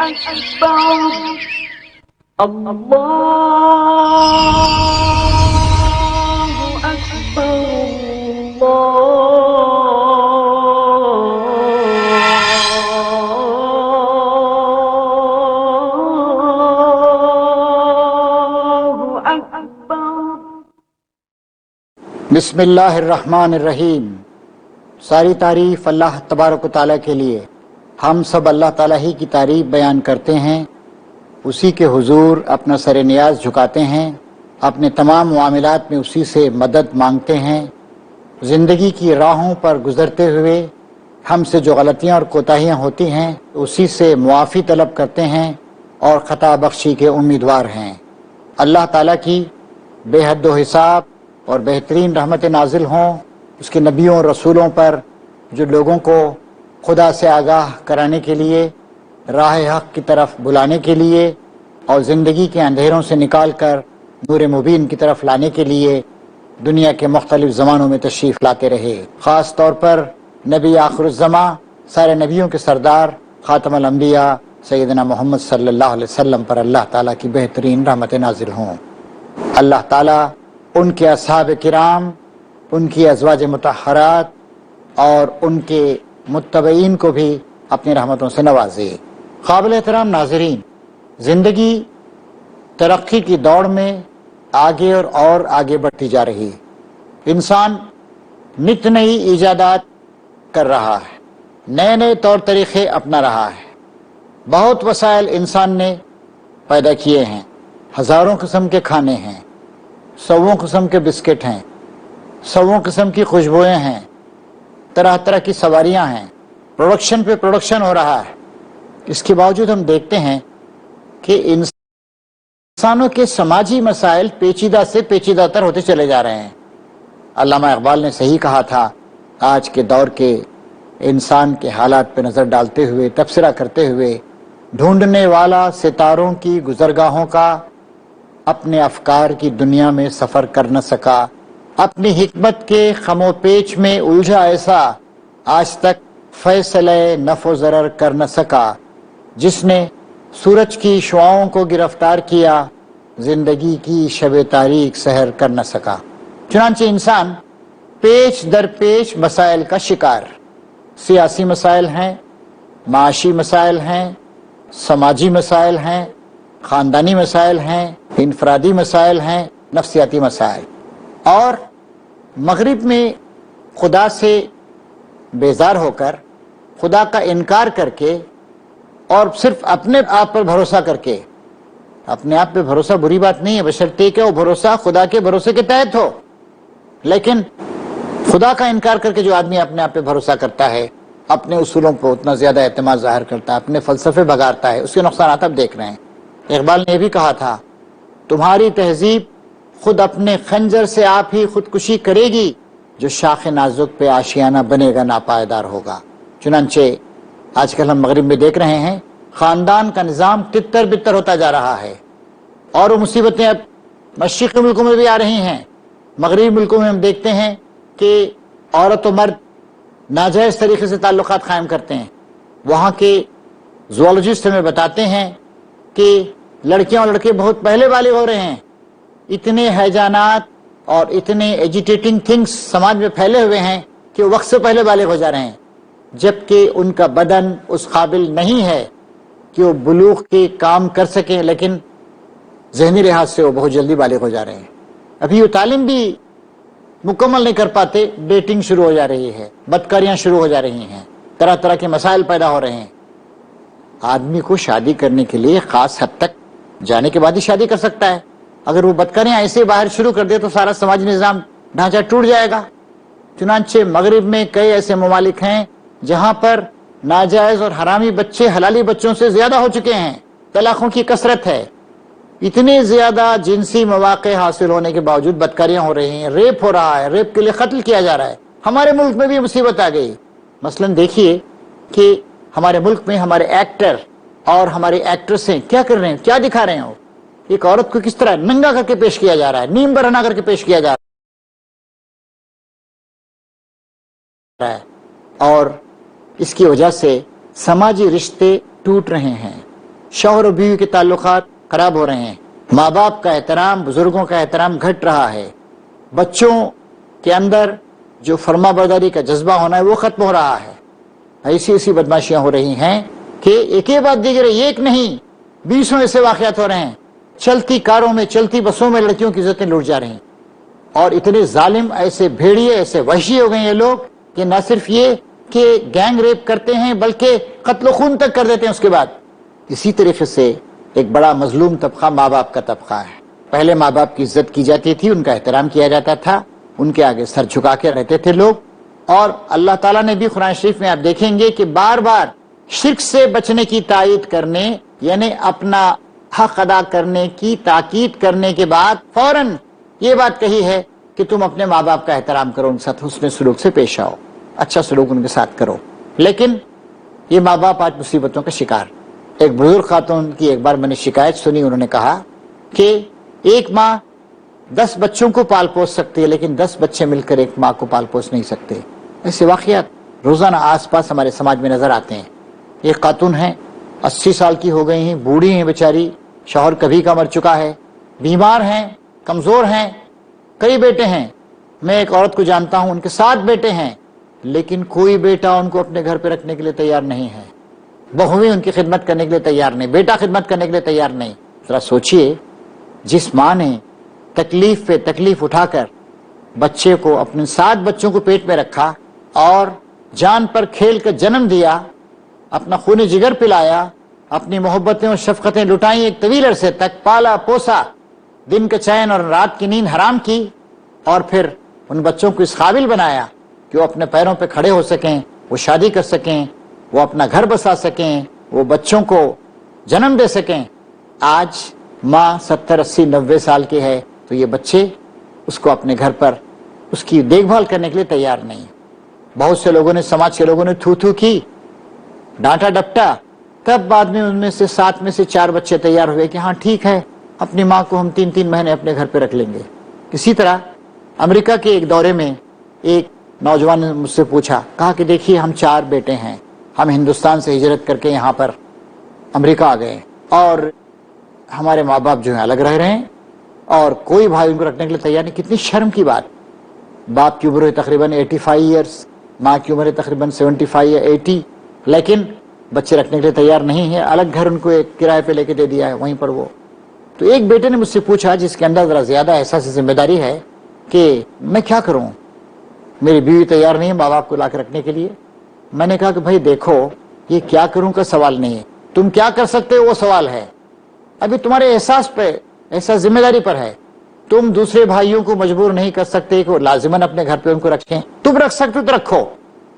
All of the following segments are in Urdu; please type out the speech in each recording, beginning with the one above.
أكبر الله أكبر الله أكبر. بسم اللہ الرحمن الرحیم. ساری تعریف اللہ تبارک و تعالیٰ کے لیے. ہم سب اللہ تعالیٰ ہی کی تعریف بیان کرتے ہیں، اسی کے حضور اپنا سر نیاز جھکاتے ہیں، اپنے تمام معاملات میں اسی سے مدد مانگتے ہیں. زندگی کی راہوں پر گزرتے ہوئے ہم سے جو غلطیاں اور کوتاہیاں ہوتی ہیں اسی سے معافی طلب کرتے ہیں اور خطا بخشی کے امیدوار ہیں. اللہ تعالیٰ کی بے حد و حساب اور بہترین رحمت نازل ہوں اس کے نبیوں اور رسولوں پر، جو لوگوں کو خدا سے آگاہ کرانے کے لیے، راہ حق کی طرف بلانے کے لیے اور زندگی کے اندھیروں سے نکال کر نور مبین کی طرف لانے کے لیے دنیا کے مختلف زمانوں میں تشریف لاتے رہے. خاص طور پر نبی آخر الزماں، سارے نبیوں کے سردار، خاتم الانبیاء سیدنا محمد صلی اللہ علیہ وسلم پر اللہ تعالیٰ کی بہترین رحمت نازل ہوں. اللہ تعالیٰ ان کے اصحاب کرام، ان کی ازواج مطہرات اور ان کے متبعین کو بھی اپنی رحمتوں سے نوازے. قابل احترام ناظرین، زندگی ترقی کی دوڑ میں آگے اور آگے بڑھتی جا رہی. انسان نت نئی ایجادات کر رہا ہے، نئے نئے طور طریقے اپنا رہا ہے. بہت وسائل انسان نے پیدا کیے ہیں، ہزاروں قسم کے کھانے ہیں، سووں قسم کے بسکٹ ہیں، سووں قسم کی خوشبوئیں ہیں، طرح طرح کی سواریاں ہیں، پروڈکشن پہ پروڈکشن ہو رہا ہے. اس کے باوجود ہم دیکھتے ہیں کہ انسانوں کے سماجی مسائل پیچیدہ سے پیچیدہ تر ہوتے چلے جا رہے ہیں. علامہ اقبال نے صحیح کہا تھا، آج کے دور کے انسان کے حالات پہ نظر ڈالتے ہوئے، تبصرہ کرتے ہوئے، ڈھونڈنے والا ستاروں کی گزرگاہوں کا اپنے افکار کی دنیا میں سفر کر نہ سکا، اپنی حکمت کے خم و پیچ میں الجھا ایسا آج تک فیصلہ نفع و ضرر کر نہ سکا. جس نے سورج کی شعاؤں کو گرفتار کیا، زندگی کی شب تاریک سحر کر نہ سکا. چنانچہ انسان پیچ در پیچ مسائل کا شکار. سیاسی مسائل ہیں، معاشی مسائل ہیں، سماجی مسائل ہیں، خاندانی مسائل ہیں، انفرادی مسائل ہیں، نفسیاتی مسائل. اور مغرب میں خدا سے بیزار ہو کر، خدا کا انکار کر کے اور صرف اپنے آپ پر بھروسہ کر کے، اپنے آپ پہ بھروسہ بری بات نہیں ہے، بشرطیکہ کہ وہ بھروسہ خدا کے بھروسے کے تحت ہو. لیکن خدا کا انکار کر کے جو آدمی اپنے آپ پہ بھروسہ کرتا ہے، اپنے اصولوں پر اتنا زیادہ اعتماد ظاہر کرتا ہے، اپنے فلسفے بگاڑتا ہے، اس کے نقصانات اب دیکھ رہے ہیں. اقبال نے یہ بھی کہا تھا، تمہاری تہذیب خود اپنے خنجر سے آپ ہی خودکشی کرے گی، جو شاخ نازک پہ آشیانہ بنے گا ناپائیدار ہوگا. چنانچہ آج کل ہم مغرب میں دیکھ رہے ہیں خاندان کا نظام تتر بتر ہوتا جا رہا ہے، اور وہ مصیبتیں اب مشرقی ملکوں میں بھی آ رہی ہیں. مغربی ملکوں میں ہم دیکھتے ہیں کہ عورت و مرد ناجائز طریقے سے تعلقات قائم کرتے ہیں. وہاں کے زوالوجسٹ ہمیں بتاتے ہیں کہ لڑکیاں اور لڑکے بہت پہلے بالغ ہو رہے ہیں. اتنے ہیجانات اور اتنے ایجیٹیٹنگ تھنگس سماج میں پھیلے ہوئے ہیں کہ وہ وقت سے پہلے بالغ ہو جا رہے ہیں، جبکہ ان کا بدن اس قابل نہیں ہے کہ وہ بلوغ کے کام کر سکیں، لیکن ذہنی لحاظ سے وہ بہت جلدی بالغ ہو جا رہے ہیں. ابھی وہ تعلیم بھی مکمل نہیں کر پاتے، ڈیٹنگ شروع ہو جا رہی ہے، بدکاریاں شروع ہو جا رہی ہیں، طرح طرح کے مسائل پیدا ہو رہے ہیں. آدمی کو شادی کرنے کے لیے خاص حد تک جانے کے بعد ہی شادی کر سکتا ہے. اگر وہ بدکاریاں ایسے باہر شروع کر دے تو سارا سماجی نظام ڈھانچہ ٹوٹ جائے گا. چنانچہ مغرب میں کئی ایسے ممالک ہیں جہاں پر ناجائز اور حرامی بچے حلالی بچوں سے زیادہ ہو چکے ہیں. طلاقوں کی کثرت ہے، اتنے زیادہ جنسی مواقع حاصل ہونے کے باوجود بدکاریاں ہو رہی ہیں، ریپ ہو رہا ہے، ریپ کے لیے قتل کیا جا رہا ہے. ہمارے ملک میں بھی مصیبت آ گئی. مثلا دیکھیے کہ ہمارے ملک میں ہمارے ایکٹر اور ہمارے ایکٹریسیں کیا کر رہے ہیں، کیا دکھا رہے ہیں. ایک عورت کو کس طرح ننگا کر کے پیش کیا جا رہا ہے، نیم برہنہ کر کے پیش کیا جا رہا ہے، اور اس کی وجہ سے سماجی رشتے ٹوٹ رہے ہیں. شوہر و بیوی کے تعلقات خراب ہو رہے ہیں، ماں باپ کا احترام، بزرگوں کا احترام گھٹ رہا ہے، بچوں کے اندر جو فرما برداری کا جذبہ ہونا ہے وہ ختم ہو رہا ہے، ایسی بدماشیاں ہو رہی ہیں کہ ایک ہی بات دیگر ایک نہیں 20 ایسے واقعات ہو رہے ہیں، چلتی کاروں میں، چلتی بسوں میں لڑکیوں کی عزتیں لوٹ جا رہی ہیں، اور اتنے ظالم، ایسے بھیڑیے، ایسے وحشی ہو گئے ہیں یہ لوگ کہ نہ صرف یہ کہ گینگ ریپ کرتے ہیں بلکہ قتل و خون تک کر دیتے ہیں اس کے بعد۔ اسی طریقے سے ایک بڑا مظلوم طبقہ ماں باپ کا طبقہ ہے۔ پہلے ماں باپ کی عزت کی جاتی تھی، ان کا احترام کیا جاتا تھا، ان کے آگے سر جھکا کے رہتے تھے لوگ، اور اللہ تعالیٰ نے بھی قرآن شریف میں آپ دیکھیں گے کہ بار بار شرک سے بچنے کی تائید کرنے، یعنی اپنا حق ادا کرنے کی تاکید کرنے کے بعد فوراً یہ بات کہی ہے کہ تم اپنے ماں باپ کا احترام کرو، ان کے ساتھ حسن سلوک سے پیش آؤ، اچھا سلوک ان کے ساتھ کرو۔ لیکن یہ ماں باپ آج مصیبتوں کا شکار۔ ایک بزرگ خاتون کی ایک بار میں نے شکایت سنی، انہوں نے کہا کہ ایک ماں 10 بچوں کو پال پوس سکتی ہے لیکن 10 بچے مل کر ایک ماں کو پال پوس نہیں سکتے۔ ایسے واقعات روزانہ آس پاس ہمارے سماج میں نظر آتے ہیں۔ ایک خاتون ہیں، 80 سال کی ہو گئی ہیں، بوڑھی ہیں بیچاری، شوہر کبھی کا مر چکا ہے، بیمار ہیں، کمزور ہیں، کئی بیٹے ہیں۔ میں ایک عورت کو جانتا ہوں، ان کے 7 بیٹے ہیں، لیکن کوئی بیٹا ان کو اپنے گھر پہ رکھنے کے لیے تیار نہیں ہے، بہویں ان کی خدمت کرنے کے لیے تیار نہیں، بیٹا خدمت کرنے کے لیے تیار نہیں۔ ذرا سوچئے، جس ماں نے تکلیف پہ تکلیف اٹھا کر بچے کو، اپنے 7 بچوں کو پیٹ میں رکھا اور جان پر کھیل کر جنم دیا، اپنا خون جگر پلایا، اپنی محبتیں اور شفقتیں لٹائیں، ایک طویل عرصے تک پالا پوسا، دن کا چین اور رات کی نیند حرام کی، اور پھر ان بچوں کو اس قابل بنایا کہ وہ اپنے پیروں پہ کھڑے ہو سکیں، وہ شادی کر سکیں، وہ اپنا گھر بسا سکیں، وہ بچوں کو جنم دے سکیں۔ آج ماں 70 80 90 سال کی ہے تو یہ بچے اس کو اپنے گھر پر اس کی دیکھ بھال کرنے کے لیے تیار نہیں۔ بہت سے لوگوں نے، سماج کے لوگوں نے تھو کی، ڈانٹا ڈپٹا، تب بعد میں ان میں سے 7 میں سے 4 بچے تیار ہوئے کہ ہاں ٹھیک ہے، اپنی ماں کو ہم 3 مہینے اپنے گھر پہ رکھ لیں گے۔ اسی طرح امریکہ کے ایک دورے میں ایک نوجوان نے مجھ سے پوچھا، کہا کہ دیکھیے ہم 4 بیٹے ہیں، ہم ہندوستان سے ہجرت کر کے یہاں پر امریکہ آ گئے، اور ہمارے ماں باپ جو ہیں الگ رہ رہے ہیں، اور کوئی بھائی ان کو رکھنے کے لیے تیار نہیں۔ کتنی شرم کی بات۔ باپ کی عمر ہے تقریباً 85 ایئرس، ماں کی عمر ہے تقریباً 75 یا 80، لیکن بچے رکھنے کے لیے تیار نہیں ہے، الگ گھر ان کو ایک کرائے پہ لے کے دے دیا ہے، وہیں پر وہ۔ تو ایک بیٹے نے مجھ سے پوچھا، جس کے اندر ذرا زیادہ احساس ذمہ داری ہے، کہ میں کیا کروں، میری بیوی تیار نہیں ہے ماں باپ کو لا کے رکھنے کے لیے۔ میں نے کہا کہ بھائی دیکھو، یہ کیا کروں کا سوال نہیں ہے، تم کیا کر سکتے ہو وہ سوال ہے۔ ابھی تمہارے احساس پہ، احساس ذمہ داری پر ہے۔ تم دوسرے بھائیوں کو مجبور نہیں کر سکتے کہ وہ لازماً اپنے گھر پہ ان کو رکھیں، تم رکھ سکتے تو رکھو،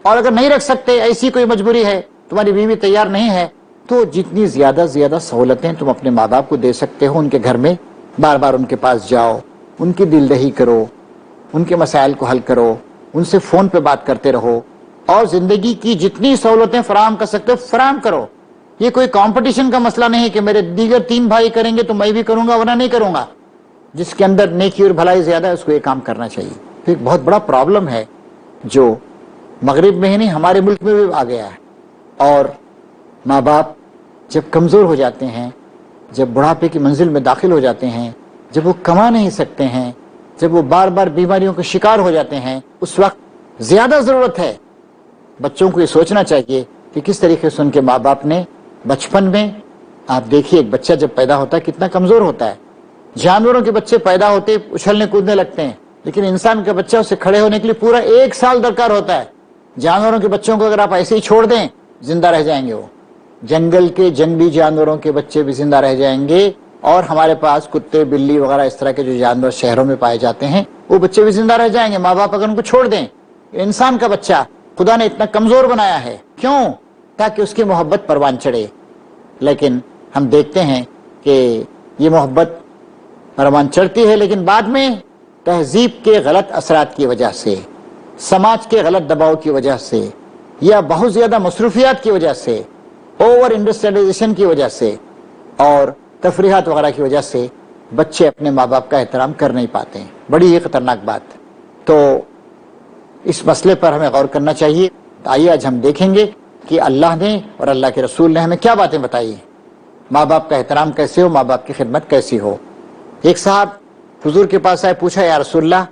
اور اگر نہیں رکھ سکتے، ایسی کوئی مجبوری ہے، تمہاری بیوی تیار نہیں ہے، تو جتنی زیادہ سہولتیں تم اپنے ماں باپ کو دے سکتے ہو ان کے گھر میں، بار بار ان کے پاس جاؤ، ان کی دل دہی کرو، ان کے مسائل کو حل کرو، ان سے فون پہ بات کرتے رہو، اور زندگی کی جتنی سہولتیں فراہم کر سکتے ہو فراہم کرو۔ یہ کوئی کمپٹیشن کا مسئلہ نہیں کہ میرے دیگر 3 بھائی کریں گے تو میں بھی کروں گا ورنہ نہیں کروں گا۔ جس کے اندر نیکی اور بھلائی زیادہ ہے اس کو یہ کام کرنا چاہیے۔ تو ایک بہت بڑا پرابلم ہے جو مغرب میں ہی نہیں ہمارے ملک میں بھی آ گیا ہے، اور ماں باپ جب کمزور ہو جاتے ہیں، جب بڑھاپے کی منزل میں داخل ہو جاتے ہیں، جب وہ کما نہیں سکتے ہیں، جب وہ بار بار بیماریوں کا شکار ہو جاتے ہیں، اس وقت زیادہ ضرورت ہے بچوں کو یہ سوچنا چاہیے کہ کس طریقے سے ان کے ماں باپ نے بچپن میں، آپ دیکھیے ایک بچہ جب پیدا ہوتا ہے کتنا کمزور ہوتا ہے۔ جانوروں کے بچے پیدا ہوتے اچھلنے کودنے لگتے ہیں، لیکن انسان کا بچہ اسے کھڑے ہونے کے لیے پورا 1 سال درکار ہوتا ہے۔ جانوروں کے بچوں کو اگر آپ ایسے ہی چھوڑ دیں، زندہ رہ جائیں گے، وہ جنگل کے جنگلی جانوروں کے بچے بھی زندہ رہ جائیں گے، اور ہمارے پاس کتے بلی وغیرہ اس طرح کے جو جانور شہروں میں پائے جاتے ہیں وہ بچے بھی زندہ رہ جائیں گے، ماں باپ اگر ان کو چھوڑ دیں۔ انسان کا بچہ خدا نے اتنا کمزور بنایا ہے، کیوں؟ تاکہ اس کی محبت پروان چڑھے، لیکن ہم دیکھتے ہیں کہ یہ محبت پروان چڑھتی ہے، لیکن بعد میں تہذیب کے غلط اثرات کی وجہ سے، سماج کے غلط دباؤ کی وجہ سے، یا بہت زیادہ مصروفیات کی وجہ سے، اوور انڈسٹریلائزیشن کی وجہ سے، اور تفریحات وغیرہ کی وجہ سے بچے اپنے ماں باپ کا احترام کر نہیں پاتے ہیں۔ بڑی ہی خطرناک بات۔ تو اس مسئلے پر ہمیں غور کرنا چاہیے۔ آئیے آج ہم دیکھیں گے کہ اللہ نے اور اللہ کے رسول نے ہمیں کیا باتیں بتائی ہیں۔ ماں باپ کا احترام کیسے ہو، ماں باپ کی خدمت کیسی ہو۔ ایک صاحب حضور کے پاس آئے، پوچھا یا رسول اللہ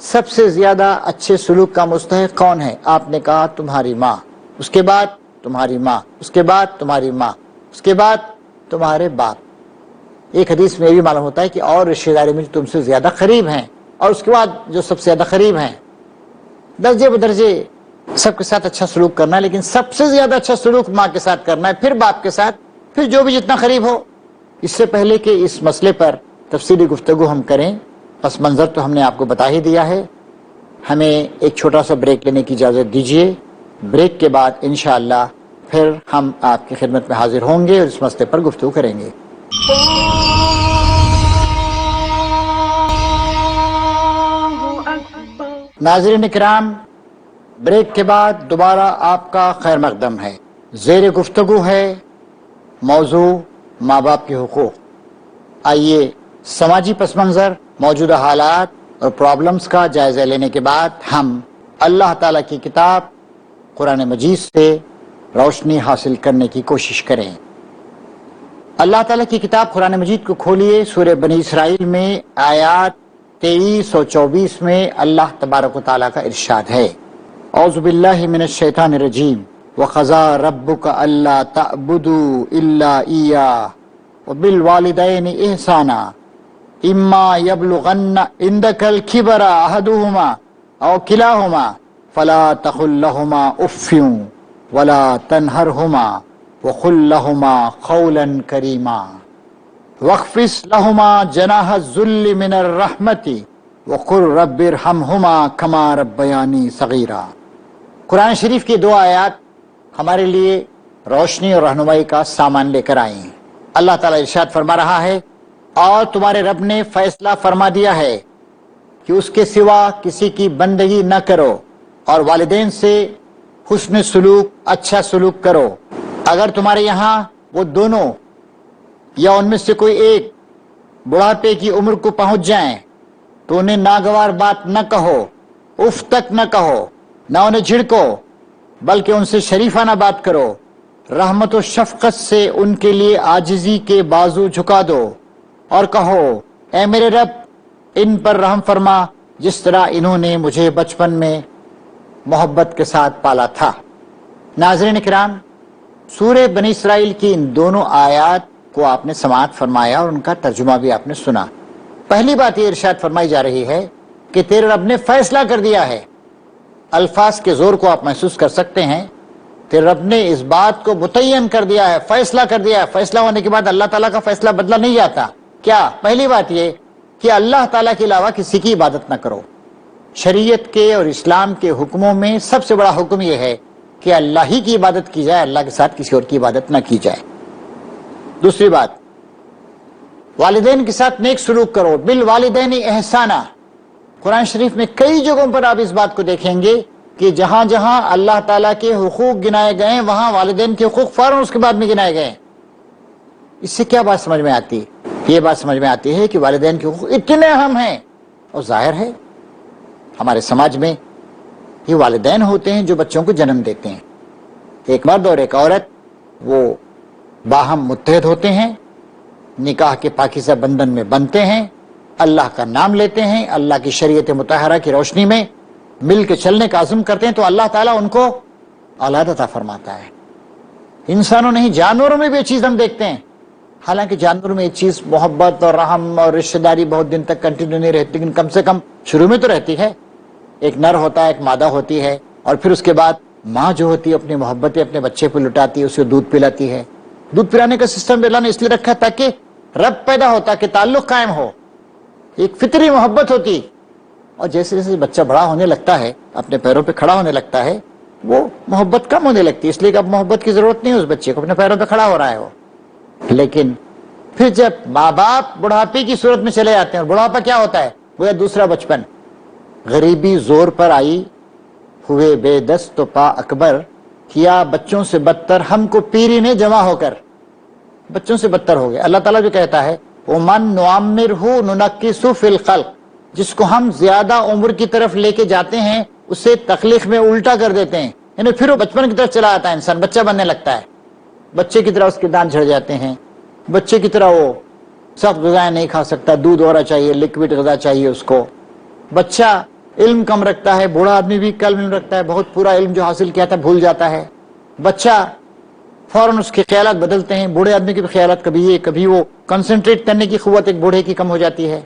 سب سے زیادہ اچھے سلوک کا مستحق کون ہے؟ آپ نے کہا تمہاری ماں، اس کے بعد تمہاری ماں، اس کے بعد تمہاری ماں، اس کے بعد تمہارے باپ۔ ایک حدیث میں بھی معلوم ہوتا ہے کہ اور رشتہ داری میں جو تم سے زیادہ قریب ہیں، اور اس کے بعد جو سب سے زیادہ قریب ہیں۔ درجے بدرجے سب کے ساتھ اچھا سلوک کرنا ہے، لیکن سب سے زیادہ اچھا سلوک ماں کے ساتھ کرنا ہے، پھر باپ کے ساتھ، پھر جو بھی جتنا قریب ہو۔ اس سے پہلے کہ اس مسئلے پر تفصیلی گفتگو ہم کریں، پس منظر تو ہم نے آپ کو بتا ہی دیا ہے، ہمیں ایک چھوٹا سا بریک لینے کی اجازت دیجیے۔ بریک کے بعد انشاءاللہ پھر ہم آپ کی خدمت میں حاضر ہوں گے اور اس مسئلے پر گفتگو کریں گے۔ ناظرین کرام، بریک کے بعد دوبارہ آپ کا خیر مقدم ہے۔ زیر گفتگو ہے موضوع ماں باپ کے حقوق۔ آئیے سماجی پس منظر، موجودہ حالات اور پرابلمز کا جائزہ لینے کے بعد ہم اللہ تعالیٰ کی کتاب قرآن مجید سے روشنی حاصل کرنے کی کوشش کریں۔ اللہ تعالیٰ کی کتاب قرآن مجید کو کھولیے، سورہ بنی اسرائیل میں آیات 23 اور 24 میں اللہ تبارک و تعالیٰ کا ارشاد ہے، اعوذ باللہ من الشیطان الرجیم، وَقَضَىٰ رَبُّكَ أَلَّا تَعْبُدُوا إِلَّا إِيَّاهُ وَبِالْوَالِدَيْنِ إِحْسَانًا إِمَّا يَبْلُغَنَّ عِندَكَ الْكِبَرَ أَحَدُهُمَا أَوْ كِلَاهُمَا فَلَا تَقُل لَّهُمَا أُفٍّ وَلَا تَنْهَرْهُمَا وَقُل لَّهُمَا قَوْلًا كَرِيمًا وَاخْفِضْ لَهُمَا جَنَاحَ الذُّلِّ مِنَ الرَّحْمَةِ وَقُل رَّبِّ ارْحَمْهُمَا كَمَا رَبَّيَانِي صَغِيرًا۔ قرآن شریف کی دو آیات ہمارے لیے روشنی اور رہنمائی کا سامان لے کر آئی ہیں۔ اللہ تعالیٰ ارشاد فرما رہا ہے، اور تمہارے رب نے فیصلہ فرما دیا ہے کہ اس کے سوا کسی کی بندگی نہ کرو، اور والدین سے حسن سلوک، اچھا سلوک کرو۔ اگر تمہارے یہاں وہ دونوں یا ان میں سے کوئی ایک بڑھاپے کی عمر کو پہنچ جائیں تو انہیں ناگوار بات نہ کہو، اف تک نہ کہو، نہ انہیں جھڑکو، بلکہ ان سے شریفانہ بات کرو۔ رحمت و شفقت سے ان کے لیے عاجزی کے بازو جھکا دو اور کہو، اے میرے رب ان پر رحم فرما جس طرح انہوں نے مجھے بچپن میں محبت کے ساتھ پالا تھا۔ ناظرین کرام، سورہ بنی اسرائیل کی ان دونوں آیات کو آپ نے سماعت فرمایا اور ان کا ترجمہ بھی آپ نے سنا۔ پہلی بات یہ ارشاد فرمائی جا رہی ہے کہ تیرے رب نے فیصلہ کر دیا ہے۔ الفاظ کے زور کو آپ محسوس کر سکتے ہیں، تیرے رب نے اس بات کو متعین کر دیا ہے، فیصلہ کر دیا ہے۔ فیصلہ ہونے کے بعد اللہ تعالیٰ کا فیصلہ بدلا نہیں جاتا۔ کیا؟ پہلی بات یہ کہ اللہ تعالیٰ کے علاوہ کسی کی عبادت نہ کرو۔ شریعت کے اور اسلام کے حکموں میں سب سے بڑا حکم یہ ہے کہ اللہ ہی کی عبادت کی جائے، اللہ کے ساتھ کسی اور کی عبادت نہ کی جائے۔ دوسری بات، والدین کے ساتھ نیک سلوک کرو، بالوالدین احسانہ۔ قرآن شریف میں کئی جگہوں پر آپ اس بات کو دیکھیں گے کہ جہاں جہاں اللہ تعالیٰ کے حقوق گنائے گئے ہیں وہاں والدین کے حقوق فوراً اس کے بعد میں گنائے گئے ہیں۔ اس سے کیا بات سمجھ میں آتی؟ یہ بات سمجھ میں آتی ہے کہ والدین کے حقوق اتنے اہم ہیں، اور ظاہر ہے ہمارے سماج میں یہ والدین ہوتے ہیں جو بچوں کو جنم دیتے ہیں۔ ایک مرد اور ایک عورت وہ باہم متحد ہوتے ہیں، نکاح کے پاکیزہ بندھن میں بندھتے ہیں، اللہ کا نام لیتے ہیں، اللہ کی شریعت مطہرہ کی روشنی میں مل کے چلنے کا عزم کرتے ہیں، تو اللہ تعالیٰ ان کو اولاد عطا فرماتا ہے۔ انسانوں نہیں، جانوروں میں بھی یہ چیز ہم دیکھتے ہیں۔ حالانکہ جانوروں میں یہ چیز محبت اور رحم اور رشتہ داری بہت دن تک کنٹینیو نہیں رہتی، لیکن کم سے کم شروع میں تو رہتی ہے۔ ایک نر ہوتا ہے، ایک مادہ ہوتی ہے، اور پھر اس کے بعد ماں جو ہوتی ہے اپنی محبتیں اپنے بچے پہ لٹاتی ہے، اسے دودھ پلاتی ہے۔ دودھ پلانے کا سسٹم اللہ نے اس لیے رکھا تاکہ رب پیدا ہو، تاکہ تعلق قائم ہو، ایک فطری محبت ہوتی۔ اور جیسے جیسے بچہ بڑا ہونے لگتا ہے، اپنے پیروں پہ کھڑا ہونے لگتا ہے، وہ محبت کم ہونے لگتی ہے، اس لیے کہ اب محبت کی ضرورت نہیں ہے، اس بچے کو اپنے پیروں پہ کھڑا ہو رہا ہے وہ۔ لیکن پھر جب ماں باپ بڑھاپے کی صورت میں چلے جاتے ہیں، اور بڑھاپا کیا ہوتا ہے؟ وہ دوسرا بچپن۔ غریبی زور پر آئی، ہوئے بے دست تو پا اکبر، کیا بچوں سے بدتر ہم کو پیری نے جمع ہو کر، بچوں سے بدتر ہو گئے۔ اللہ تعالیٰ بھی کہتا ہے وَمَن نُعَمِّرْهُ نُنَكِّسُ فِي الْخَلْقِ، جس کو ہم زیادہ عمر کی طرف لے کے جاتے ہیں اسے تخلیق میں الٹا کر دیتے ہیں، یعنی پھر وہ بچپن کی طرف چلا آتا ہے، انسان بچہ بننے لگتا ہے، بچے کی طرح اس کے دانت جھڑ جاتے ہیں، بچے کی طرح وہ سخت غذائیں نہیں کھا سکتا، دودھ وغیرہ چاہیے، لکوڈ غذا چاہیے اس کو. بچہ علم کم رکھتا ہے، بوڑھا آدمی بھی کم علم رکھتا ہے، بہت پورا علم جو حاصل کیا تھا بھول جاتا ہے. بچہ فوراً اس کے خیالات بدلتے ہیں، بوڑھے آدمی کے بھی خیالات کبھی یہ کبھی وہ، کنسنٹریٹ کرنے کی قوت ایک بوڑھے کی کم ہو جاتی ہے.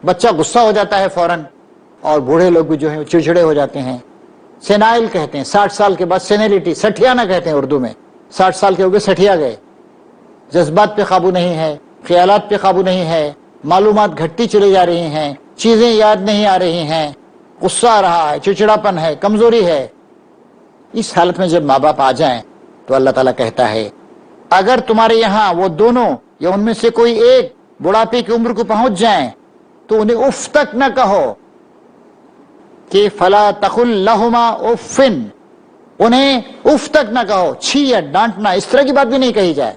بچہ غصہ ہو جاتا ہے فوراً، اور بوڑھے لوگ بھی جو ہیں چڑچڑے ہو جاتے ہیں. سینائل کہتے ہیں، 60 سال کے بعد سینیلٹی، سٹھیانہ کہتے ہیں اردو میں. 60 سال کے ہو گئے سٹھیا گئے، جذبات پہ قابو نہیں ہے، خیالات پہ قابو نہیں ہے، معلومات گھٹتی چلی جا رہی ہیں، چیزیں یاد نہیں آ رہی ہیں، غصہ آ رہا ہے، چڑچڑاپن ہے، کمزوری ہے. اس حالت میں جب ماں باپ آ جائیں تو اللہ تعالیٰ کہتا ہے اگر تمہارے یہاں وہ دونوں یا ان میں سے کوئی ایک بڑھاپے کی عمر کو پہنچ جائیں تو انہیں اف تک نہ کہو کہ فلا تقل لہما افن، انہیں اف تک نہ کہو، چھی یا ڈانٹنا اس طرح کی بات بھی نہیں کہی جائے.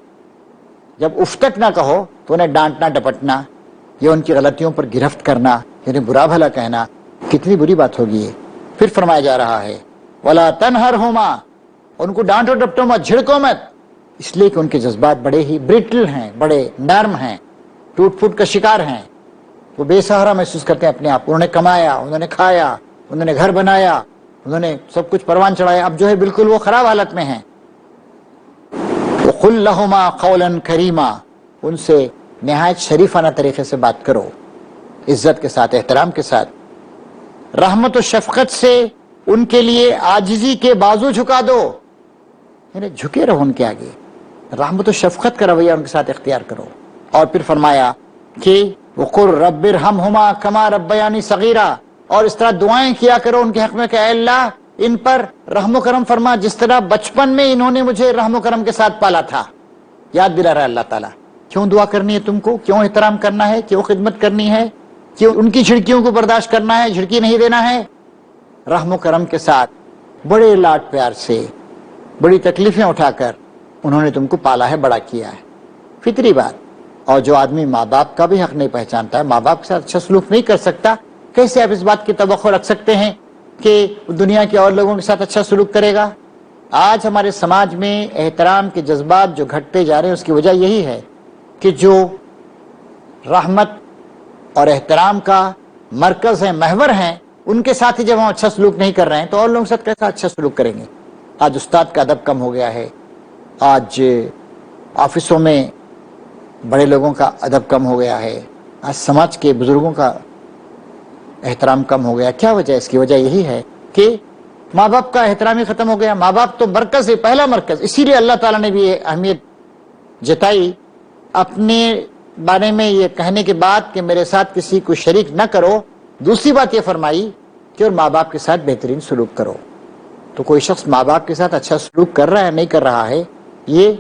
جب اف تک نہ کہو تو انہیں ڈانٹنا ڈپٹنا یا ان کی غلطیوں پر گرفت کرنا، یعنی برا بھلا کہنا، کتنی بری بات ہوگی یہ. پھر فرمایا جا رہا ہے ولا تنہرہما، ان کو ڈانٹو ڈپٹو مت، جھڑکو مت، اس لیے کہ ان کے جذبات بڑے ہی برٹل ہیں، بڑے نرم ہیں، ٹوٹ پھوٹ کا شکار ہیں. وہ بے سہارا محسوس کرتے ہیں اپنے آپ. انہوں نے کمایا، انہوں نے کھایا، انہوں نے گھر بنایا، انہوں نے سب کچھ پروان چڑھایا، اب جو ہے بالکل وہ خراب حالت میں ہیں. وَقُلْ لَهُمَا قَوْلًا كَرِيمًا، ان سے نہایت شریفانہ طریقے سے بات کرو، عزت کے ساتھ، احترام کے ساتھ. رحمت و شفقت سے ان کے لیے عاجزی کے بازو جھکا دو، یعنی جھکے رہو ان کے آگے، رحمت و شفقت کا رویہ ان کے ساتھ اختیار کرو. اور پھر فرمایا کہ وَقُلْ رَبِّ ارْحَمْهُمَا كَمَا رَبَّيَانِي صَغِيرًا، اور اس طرح دعائیں کیا کرو ان کے حق میں کہ اے اللہ ان پر رحم و کرم فرما جس طرح بچپن میں انہوں نے مجھے رحم و کرم کے ساتھ پالا تھا. یاد دلا رہا ہے اللہ تعالیٰ کیوں دعا کرنی ہے تم کو، کیوں احترام کرنا ہے، کیوں خدمت کرنی ہے، کیوں ان کی جھڑکیوں کو برداشت کرنا ہے، جھڑکی نہیں دینا ہے. رحم و کرم کے ساتھ، بڑے لاڈ پیار سے، بڑی تکلیفیں اٹھا کر انہوں نے تم کو پالا ہے، بڑا کیا ہے. فطری بات. اور جو آدمی ماں باپ کا بھی حق نہیں پہچانتا ہے، ماں باپ کے ساتھ اچھا سلوک نہیں کر سکتا، کیسے آپ اس بات کی توقع رکھ سکتے ہیں کہ دنیا کے اور لوگوں کے ساتھ اچھا سلوک کرے گا؟ آج ہمارے سماج میں احترام کے جذبات جو گھٹتے جا رہے ہیں اس کی وجہ یہی ہے کہ جو رحمت اور احترام کا مرکز ہیں، محور ہیں، ان کے ساتھ ہی جب ہم اچھا سلوک نہیں کر رہے ہیں تو اور لوگوں کے ساتھ کیسا اچھا سلوک کریں گے؟ آج استاد کا ادب کم ہو گیا ہے، آج آفسوں میں بڑے لوگوں کا ادب کم ہو گیا ہے، آج سماج کے بزرگوں کا احترام کم ہو گیا. کیا وجہ ہے؟ اس کی وجہ یہی ہے کہ ماں باپ کا احترام ہی ختم ہو گیا. ماں باپ تو مرکز ہے، پہلا مرکز. اسی لیے اللہ تعالیٰ نے بھی یہ اہمیت جتائی اپنے بارے میں یہ کہنے کے بعد کہ میرے ساتھ کسی کو شریک نہ کرو. دوسری بات یہ فرمائی کہ اور ماں باپ کے ساتھ بہترین سلوک کرو. تو کوئی شخص ماں باپ کے ساتھ اچھا سلوک کر رہا ہے نہیں کر رہا ہے، یہ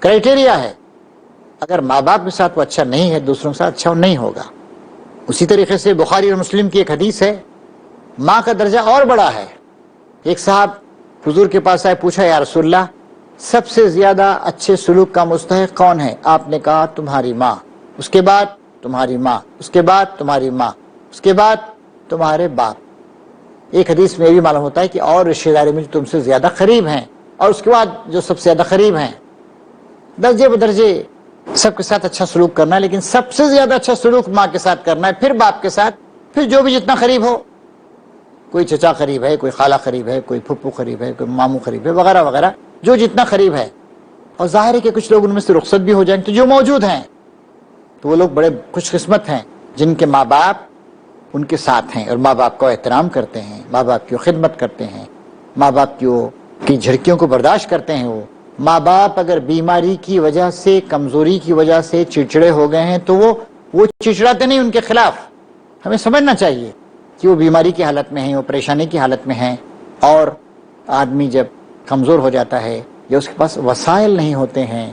کرائٹیریا ہے. اگر ماں باپ کے ساتھ وہ اچھا نہیں ہے، دوسروں کے ساتھ اچھا نہیں ہوگا. اسی طریقے سے بخاری اور مسلم کی ایک حدیث ہے، ماں کا درجہ اور بڑا ہے. ایک صاحب حضور کے پاس آئے، پوچھا یا رسول اللہ سب سے زیادہ اچھے سلوک کا مستحق کون ہے؟ آپ نے کہا تمہاری ماں، اس کے بعد تمہاری ماں، اس کے بعد تمہاری ماں، اس کے بعد تمہارے باپ. ایک حدیث میں بھی معلوم ہوتا ہے کہ اور رشتے داری میں جو تم سے زیادہ قریب ہیں، اور اس کے بعد جو سب سے زیادہ قریب ہیں. درجے بدرجے سب کے ساتھ اچھا سلوک کرنا ہے، لیکن سب سے زیادہ اچھا سلوک ماں کے ساتھ کرنا ہے، پھر باپ کے ساتھ، پھر جو بھی جتنا قریب ہو. کوئی چچا قریب ہے، کوئی خالہ قریب ہے، کوئی پھپھو قریب ہے، کوئی ماموں قریب ہے، وغیرہ وغیرہ، جو جتنا قریب ہے. اور ظاہر ہے کہ کچھ لوگ ان میں سے رخصت بھی ہو جائیں تو جو موجود ہیں تو وہ لوگ بڑے خوش قسمت ہیں جن کے ماں باپ ان کے ساتھ ہیں اور ماں باپ کا احترام کرتے ہیں، ماں باپ کی خدمت کرتے ہیں، ماں باپ کی جھڑکیوں کو برداشت کرتے ہیں. وہ ماں باپ اگر بیماری کی وجہ سے، کمزوری کی وجہ سے چڑچڑے ہو گئے ہیں تو وہ چڑچڑاتے نہیں ان کے خلاف. ہمیں سمجھنا چاہیے کہ وہ بیماری کی حالت میں ہیں، وہ پریشانی کی حالت میں ہیں. اور آدمی جب کمزور ہو جاتا ہے یا اس کے پاس وسائل نہیں ہوتے ہیں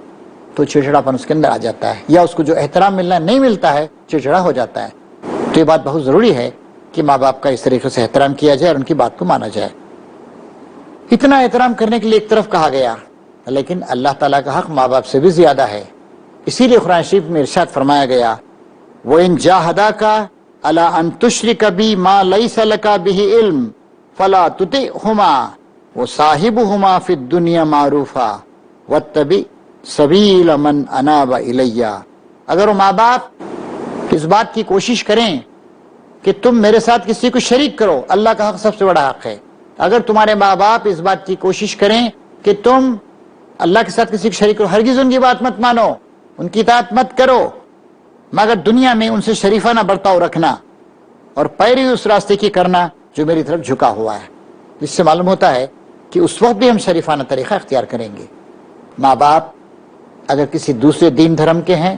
تو چڑچڑاپن اس کے اندر آ جاتا ہے، یا اس کو جو احترام ملنا نہیں ملتا ہے چڑچڑا ہو جاتا ہے. تو یہ بات بہت ضروری ہے کہ ماں باپ کا اس طریقے سے احترام کیا جائے اور ان کی بات کو مانا جائے. اتنا احترام کرنے کے لیے ایک طرف کہا گیا، لیکن اللہ تعالیٰ کا حق ماں باپ سے بھی زیادہ ہے. اسی لیے قرآن شریف میں ارشاد فرمایا گیا وَإِن جَاهَدَاكَ عَلَىٰ أَن تُشْرِكَ بِي مَا لَيْسَ لَكَ بِهِ عِلْمٌ فَلَا تُطِعْهُمَا وَصَاحِبْهُمَا فِي الدُّنْيَا مَعْرُوفًا وَاتَّبِعْ سبیل من اناب الیہ. اگر وہ ماں باپ اس بات کی کوشش کریں کہ تم میرے ساتھ کسی کو شریک کرو، اللہ کا حق سب سے بڑا حق ہے. اگر تمہارے ماں باپ اس بات کی کوشش کریں کہ تم اللہ کے ساتھ کسی کو شریک کرو، ہرگز ان کی بات مت مانو، ان کی اطاعت مت کرو، مگر دنیا میں ان سے شریفانہ برتاؤ رکھنا اور پیروی اس راستے کی کرنا جو میری طرف جھکا ہوا ہے. جس سے معلوم ہوتا ہے کہ اس وقت بھی ہم شریفانہ طریقہ اختیار کریں گے. ماں باپ اگر کسی دوسرے دین دھرم کے ہیں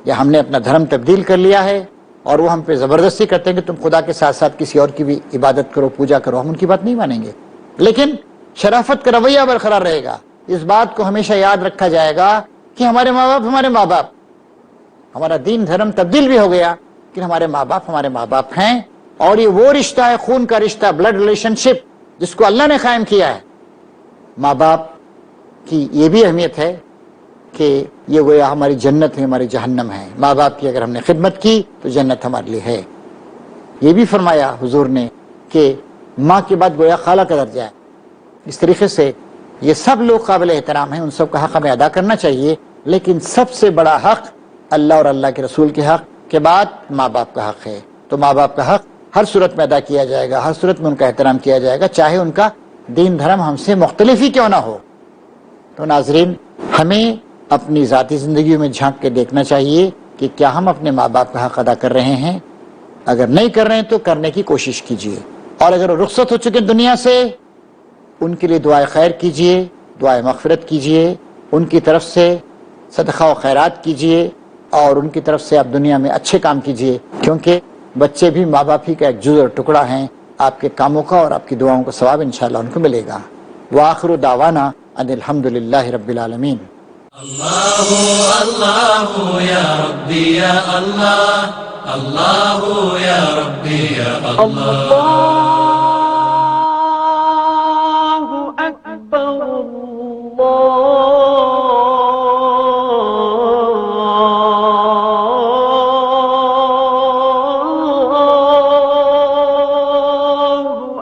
یا ہم نے اپنا دھرم تبدیل کر لیا ہے اور وہ ہم پہ زبردستی کرتے ہیں کہ تم خدا کے ساتھ ساتھ کسی اور کی بھی عبادت کرو، پوجا کرو، ہم ان کی بات نہیں مانیں گے. لیکن شرافت کا رویہ برقرار رہے گا. اس بات کو ہمیشہ یاد رکھا جائے گا کہ ہمارے ماں باپ ہمارے ماں باپ، ہمارا دین دھرم تبدیل بھی ہو گیا لیکن ہمارے ماں باپ ہمارے ماں باپ ہیں. اور یہ وہ رشتہ ہے، خون کا رشتہ، بلڈ ریلیشن شپ، جس کو اللہ نے قائم کیا ہے. ماں باپ کی یہ بھی اہمیت ہے کہ یہ گویا ہماری جنت ہے، ہماری جہنم ہے. ماں باپ کی اگر ہم نے خدمت کی تو جنت ہمارے لیے ہے. یہ بھی فرمایا حضور نے کہ ماں کے بعد گویا خالہ کا درجہ ہے. اس طریقے سے یہ سب لوگ قابل احترام ہیں، ان سب کا حق ہمیں ادا کرنا چاہیے. لیکن سب سے بڑا حق اللہ اور اللہ کے رسول کے حق کے بعد ماں باپ کا حق ہے. تو ماں باپ کا حق ہر صورت میں ادا کیا جائے گا، ہر صورت میں ان کا احترام کیا جائے گا، چاہے ان کا دین دھرم ہم سے مختلف ہی کیوں نہ ہو. تو ناظرین، ہمیں اپنی ذاتی زندگیوں میں جھانک کے دیکھنا چاہیے کہ کیا ہم اپنے ماں باپ کا حق ادا کر رہے ہیں. اگر نہیں کر رہے ہیں تو کرنے کی کوشش کیجیے. اور اگر وہ رخصت ہو چکے دنیا سے، ان کے لیے دعائے خیر کیجیے، دعائے مغفرت کیجیے، ان کی طرف سے صدقہ و خیرات کیجیے اور ان کی طرف سے آپ دنیا میں اچھے کام کیجیے، کیونکہ بچے بھی ماں باپ ہی کا ایک جز اور ٹکڑا ہیں. آپ کے کاموں کا اور آپ کی دعاؤں کا ثواب انشاءاللہ ان کو ملے گا. وآخر دعوانا ان الحمدللہ رب العالمین. اللہ اللہ یا ربی یا اللہ، اللہ یا ربی یا اللہ. الله أكبر. الله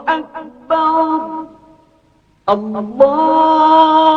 أكبر. الله